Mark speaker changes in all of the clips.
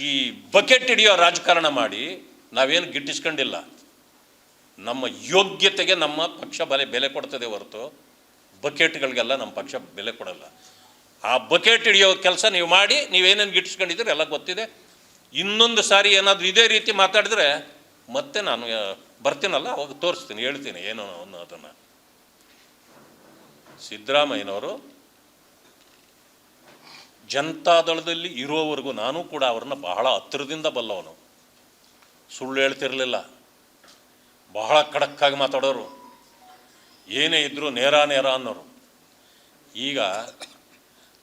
Speaker 1: ಈ ಬಕೆಟ್ ಹಿಡಿಯೋ ರಾಜಕಾರಣ ಮಾಡಿ ನಾವೇನು ಗಿಟ್ಟಿಸ್ಕೊಂಡಿಲ್ಲ. ನಮ್ಮ ಯೋಗ್ಯತೆಗೆ ನಮ್ಮ ಪಕ್ಷ ಬೆಲೆ ಕೊಡ್ತದೆ ಹೊರತು ಬಕೆಟ್ಗಳಿಗೆಲ್ಲ ನಮ್ಮ ಪಕ್ಷ ಬೆಲೆ ಕೊಡಲ್ಲ. ಆ ಬಕೆಟ್ ಹಿಡಿಯೋ ಕೆಲಸ ನೀವು ಮಾಡಿ, ನೀವೇನೇನು ಗಿಟ್ಟಿಸ್ಕೊಂಡಿದ್ರೆ ಎಲ್ಲ ಗೊತ್ತಿದೆ. ಇನ್ನೊಂದು ಸಾರಿ ಏನಾದರೂ ಇದೇ ರೀತಿ ಮಾತಾಡಿದ್ರೆ ಮತ್ತೆ ನಾನು ಬರ್ತೀನಲ್ಲ, ಅವಾಗ ತೋರಿಸ್ತೀನಿ, ಹೇಳ್ತೀನಿ ಏನು ಅನ್ನೋದನ್ನು. ಸಿದ್ದರಾಮಯ್ಯನವರು ಜನತಾದಳದಲ್ಲಿ ಇರೋವರೆಗೂ ನಾನು ಕೂಡ ಅವ್ರನ್ನ ಬಹಳ ಹತ್ತಿರದಿಂದ ಬಲ್ಲವನು. ಸುಳ್ಳು ಹೇಳ್ತಿರಲಿಲ್ಲ, ಬಹಳ ಖಡಕ್ಕಾಗಿ ಮಾತಾಡೋರು, ಏನೇ ಇದ್ದರೂ ನೇರ ಅನ್ನೋರು. ಈಗ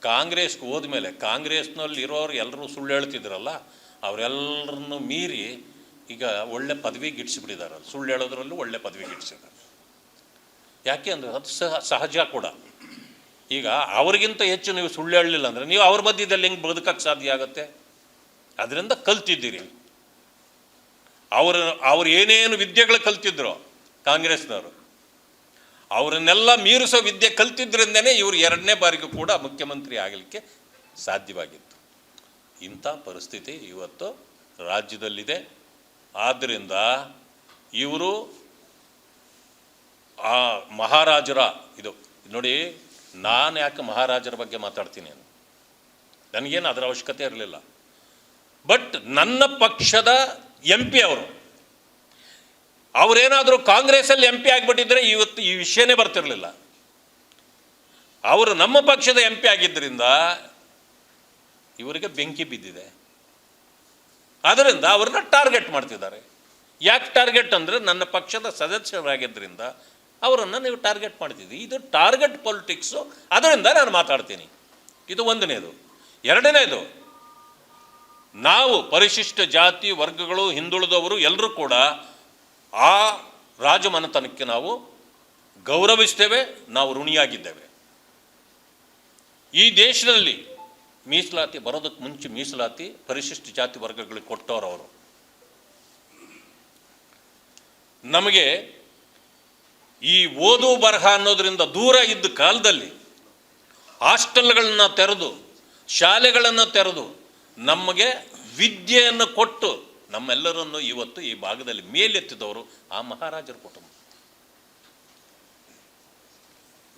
Speaker 1: ಕಾಂಗ್ರೆಸ್ಗೆ ಹೋದ್ಮೇಲೆ ಕಾಂಗ್ರೆಸ್ನಲ್ಲಿ ಇರೋರು ಎಲ್ಲರೂ ಸುಳ್ಳು ಹೇಳ್ತಿದ್ರಲ್ಲ, ಅವರೆಲ್ಲರನ್ನು ಮೀರಿ ಈಗ ಒಳ್ಳೆ ಪದವಿಗೆ ಇಡಿಸಿಬಿಟ್ಟಿದ್ದಾರೆ. ಸುಳ್ಳು ಹೇಳೋದ್ರಲ್ಲೂ ಒಳ್ಳೆ ಪದವಿಗೆ ಇಡಿಸಿದ್ದಾರೆ. ಯಾಕೆ ಅಂದರೆ ಅದು ಸಹಜ ಕೂಡ. ಈಗ ಅವ್ರಿಗಿಂತ ಹೆಚ್ಚು ನೀವು ಸುಳ್ಳು ಹೇಳಲಿಲ್ಲ ಅಂದರೆ ನೀವು ಅವ್ರ ಮಧ್ಯದಲ್ಲಿ ಹೆಂಗೆ ಬದುಕಕ್ಕೆ ಸಾಧ್ಯ ಆಗುತ್ತೆ? ಅದರಿಂದ ಕಲ್ತಿದ್ದೀರಿ. ಅವ್ರು ಏನೇನು ವಿದ್ಯೆಗಳು ಕಲ್ತಿದ್ರು ಕಾಂಗ್ರೆಸ್ನವರು, ಅವರನ್ನೆಲ್ಲ ಮೀರಿಸೋ ವಿದ್ಯೆ ಕಲ್ತಿದ್ರಿಂದನೇ ಇವರು 2ನೇ ಬಾರಿಗೂ ಕೂಡ ಮುಖ್ಯಮಂತ್ರಿ ಆಗಲಿಕ್ಕೆ ಸಾಧ್ಯವಾಗಿತ್ತು. ಇಂಥ ಪರಿಸ್ಥಿತಿ ಇವತ್ತು ರಾಜ್ಯದಲ್ಲಿದೆ. ಆದ್ದರಿಂದ ಇವರು ಆ ಮಹಾರಾಜರ ಇದು ನೋಡಿ, ನಾನು ಯಾಕೆ ಮಹಾರಾಜರ ಬಗ್ಗೆ ಮಾತಾಡ್ತೀನಿ, ನನಗೇನು ಅದರ ಅವಶ್ಯಕತೆ ಇರಲಿಲ್ಲ. ಬಟ್ ನನ್ನ ಪಕ್ಷದ MP ಅವರೇನಾದರೂ ಕಾಂಗ್ರೆಸ್ಸಲ್ಲಿ MP ಆಗಿಬಿಟ್ಟಿದ್ರೆ ಇವತ್ತು ಈ ವಿಷಯನೇ ಬರ್ತಿರಲಿಲ್ಲ. ಅವರು ನಮ್ಮ ಪಕ್ಷದ MP ಆಗಿದ್ದರಿಂದ ಇವರಿಗೆ ಬೆಂಕಿ ಬಿದ್ದಿದೆ. ಆದ್ದರಿಂದ ಅವ್ರನ್ನ ಟಾರ್ಗೆಟ್ ಮಾಡ್ತಿದ್ದಾರೆ. ಯಾಕೆ ಟಾರ್ಗೆಟ್ ಅಂದರೆ ನನ್ನ ಪಕ್ಷದ ಸದಸ್ಯರಾಗಿದ್ದರಿಂದ ಅವರನ್ನು ನೀವು ಟಾರ್ಗೆಟ್ ಮಾಡ್ತಿದ್ದೀವಿ. ಇದು ಟಾರ್ಗೆಟ್ ಪೊಲಿಟಿಕ್ಸು. ಅದರಿಂದ ನಾನು ಮಾತಾಡ್ತೀನಿ. ಇದು ಒಂದನೇದು. ಎರಡನೇದು, ನಾವು ಪರಿಶಿಷ್ಟ ಜಾತಿ ವರ್ಗಗಳು ಹಿಂದುಳಿದವರು ಎಲ್ಲರೂ ಕೂಡ ಆ ರಾಜಮನೆತನಕ್ಕೆ ನಾವು ಗೌರವಿಸ್ತೇವೆ, ನಾವು ಋಣಿಯಾಗಿದ್ದೇವೆ. ಈ ದೇಶದಲ್ಲಿ ಮೀಸಲಾತಿ ಬರೋದಕ್ಕೆ ಮುಂಚೆ ಮೀಸಲಾತಿ ಪರಿಶಿಷ್ಟ ಜಾತಿ ವರ್ಗಗಳಿಗೆ ಕೊಟ್ಟವರು. ನಮಗೆ ಈ ಓದು ಬರಹ ಅನ್ನೋದರಿಂದ ದೂರ ಇದ್ದ ಕಾಲದಲ್ಲಿ ಹಾಸ್ಟೆಲ್ಗಳನ್ನು ತೆರೆದು, ಶಾಲೆಗಳನ್ನು ತೆರೆದು ನಮಗೆ ವಿದ್ಯೆಯನ್ನು ಕೊಟ್ಟು ನಮ್ಮೆಲ್ಲರನ್ನು ಇವತ್ತು ಈ ಭಾಗದಲ್ಲಿ ಮೇಲೆತ್ತಿದವರು ಆ ಮಹಾರಾಜರ ಕುಟುಂಬ.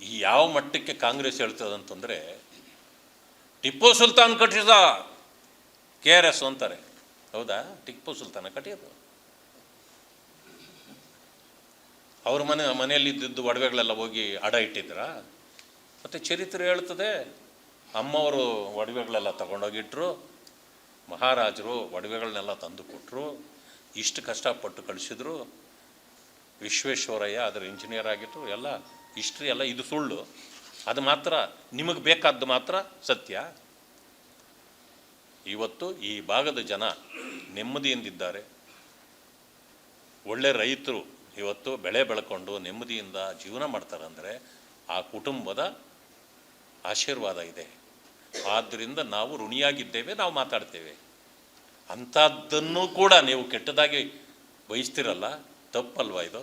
Speaker 1: ಈ ಯಾವ ಮಟ್ಟಕ್ಕೆ ಕಾಂಗ್ರೆಸ್ ಹೇಳ್ತದಂತಂದರೆ, ಟಿಪ್ಪು ಸುಲ್ತಾನ್ ಕಟ್ಟಿದ KRS ಅಂತಾರೆ. ಹೌದಾ? ಟಿಪ್ಪು ಸುಲ್ತಾನ ಕಟ್ಟಿಯೋದು. ಅವ್ರ ಮನೆಯಲ್ಲಿದ್ದು ಒಡವೆಗಳೆಲ್ಲ ಹೋಗಿ ಅಡ ಇಟ್ಟಿದ್ರ? ಮತ್ತು ಚರಿತ್ರೆ ಹೇಳ್ತದೆ, ಅಮ್ಮವರು ಒಡವೆಗಳೆಲ್ಲ ತಗೊಂಡೋಗಿಟ್ರು, ಮಹಾರಾಜರು ಒಡವೆಗಳನ್ನೆಲ್ಲ ತಂದು ಕೊಟ್ಟರು, ಇಷ್ಟು ಕಷ್ಟಪಟ್ಟು ಕಳಿಸಿದ್ರು, ವಿಶ್ವೇಶ್ವರಯ್ಯ ಅದರ ಇಂಜಿನಿಯರ್ ಆಗಿತ್ತು. ಎಲ್ಲ ಹಿಸ್ಟ್ರಿ ಎಲ್ಲ ಇದು ಸುಳ್ಳು. ಅದು ಮಾತ್ರ ನಿಮಗೆ ಬೇಕಾದ್ದು ಮಾತ್ರ ಸತ್ಯ. ಇವತ್ತು ಈ ಭಾಗದ ಜನ ನೆಮ್ಮದಿಯಿಂದಿದ್ದಾರೆ. ಒಳ್ಳೆ ರೈತರು ಇವತ್ತು ಬೆಳೆ ಬೆಳ್ಕೊಂಡು ನೆಮ್ಮದಿಯಿಂದ ಜೀವನ ಮಾಡ್ತಾರೆ ಅಂದರೆ ಆ ಕುಟುಂಬದ ಆಶೀರ್ವಾದ ಇದೆ. ಆದ್ದರಿಂದ ನಾವು ಋಣಿಯಾಗಿದ್ದೇವೆ, ನಾವು ಮಾತಾಡ್ತೇವೆ. ಅಂಥದ್ದನ್ನು ಕೂಡ ನೀವು ಕೆಟ್ಟದಾಗಿ ಬಯಸ್ತಿರಲ್ಲ, ತಪ್ಪಲ್ವಾ ಇದು?